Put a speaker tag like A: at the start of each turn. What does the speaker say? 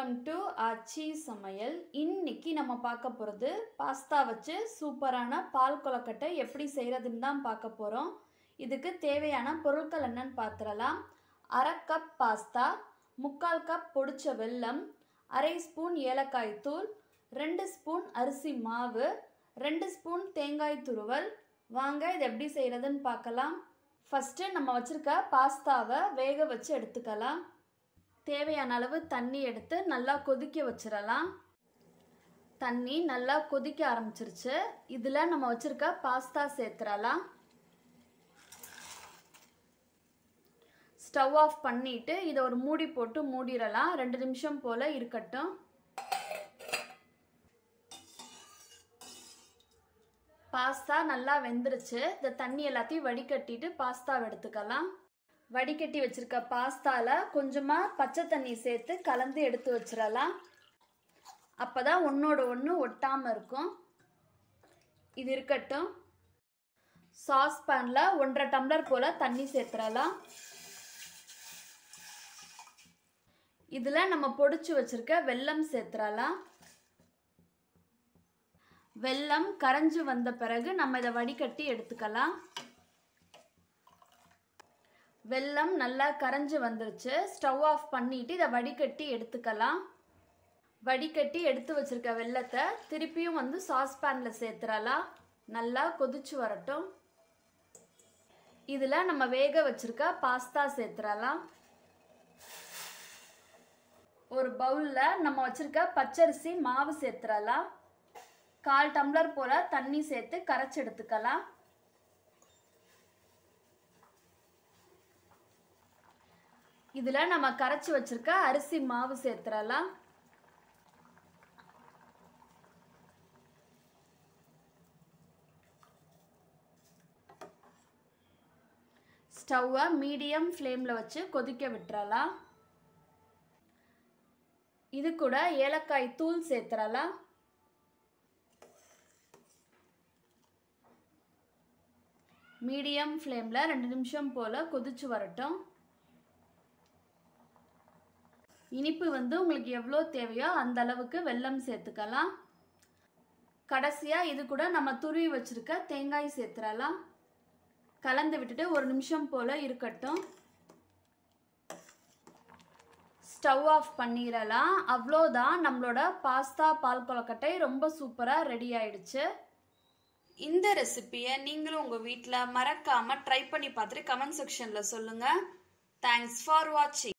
A: Welcome to ஆச்சி சமையல். இன்னைக்கு நம்ம பார்க்க போகிறது பாஸ்தா வச்சு சூப்பரான பால் கொழுக்கட்டை எப்படி செய்கிறதுன்னு தான் பார்க்க போகிறோம். இதுக்கு தேவையான பொருட்கள் என்னன்னு பார்த்துடலாம். 1/2 கப் பாஸ்தா, 3/4 கப் பொடிச்ச வெல்லம், 1/2 ஸ்பூன் ஏலக்காய் தூள், 2 ஸ்பூன் அரிசி மாவு, 2 ஸ்பூன் தேங்காய் துருவல். வாங்க இது எப்படி செய்கிறதுன்னு பார்க்கலாம். ஃபஸ்ட்டு நம்ம வச்சுருக்க பாஸ்தாவை வேக வச்சு எடுத்துக்கலாம். தேவையான அளவு தண்ணி எடுத்து நல்லா கொதிக்க வச்சிடலாம். தண்ணி நல்லா கொதிக்க ஆரம்பிச்சிருச்சு. இதில் நம்ம வச்சுருக்க பாஸ்தா சேர்த்துடலாம். ஸ்டவ் ஆஃப் பண்ணிவிட்டு இதை ஒரு மூடி போட்டு மூடிடலாம். 2 நிமிஷம் போல் இருக்கட்டும். பாஸ்தா நல்லா வெந்துருச்சு. இந்த தண்ணி எல்லாத்தையும் வடிகட்டிட்டு பாஸ்தாவை எடுத்துக்கலாம். வடிகட்டி வச்சிருக்க பாஸ்தாவில் கொஞ்சமாக பச்சை தண்ணி சேர்த்து கலந்து எடுத்து வச்சிடலாம். அப்போ தான் ஒன்றோட ஒன்று ஒட்டாமல் இருக்கும். இது இருக்கட்டும். சாஸ்பேனில் 1.5 டம்ளர் போல் தண்ணி சேர்த்துடலாம். இதில் நம்ம பொடிச்சு வச்சிருக்க வெல்லம் சேர்த்துடலாம். வெல்லம் கரைஞ்சி வந்த பிறகு நம்ம இதை வடிகட்டி எடுத்துக்கலாம். வெல்லம் நல்லா கரைஞ்சி வந்துருச்சு. ஸ்டவ் ஆஃப் பண்ணிவிட்டு இதை வடிகட்டி எடுத்துக்கலாம். வடிகட்டி எடுத்து வச்சுருக்க வெல்லத்தை திருப்பியும் சாஸ்பேனில் சேர்த்துடலாம். நல்லா கொதிச்சு வரட்டும். இதில் நம்ம வேக வச்சுருக்க பாஸ்தா சேர்த்துடலாம். ஒரு பவுலில் நம்ம வச்சுருக்க பச்சரிசி மாவு சேர்த்துடலாம். 1/4 டம்ளர் போல் தண்ணி சேர்த்து கரைச்சி எடுத்துக்கலாம். இதில் நம்ம கரைச்சி வச்சிருக்க அரிசி மாவு சேர்த்துடலாம். ஸ்டவ்வை மீடியம் ஃப்ளேமில் வச்சு கொதிக்க விட்டுறலாம். இது கூட ஏலக்காய் தூள் சேர்த்துடலாம். மீடியம் ஃப்ளேமில் 2 நிமிஷம் போல் கொதிச்சு வரட்டும். இனிப்பு உங்களுக்கு எவ்வளோ தேவையோ அந்த அளவுக்கு வெல்லம் சேர்த்துக்கலாம். கடைசியாக இது கூட நம்ம துருவி வச்சுருக்க தேங்காய் சேர்த்துடலாம். கலந்து விட்டுட்டு 1 நிமிஷம் போல் இருக்கட்டும். ஸ்டவ் ஆஃப் பண்ணிடலாம். அவ்வளோதான், நம்மளோட பாஸ்தா பால் கொழுக்கட்டை ரொம்ப சூப்பராக ரெடி ஆயிடுச்சு. இந்த ரெசிபியை நீங்களும் உங்கள் வீட்டில் மறக்காமல் ட்ரை பண்ணி பார்த்துட்டு கமெண்ட் செக்ஷனில் சொல்லுங்கள். தேங்க்ஸ் ஃபார் வாட்சிங்.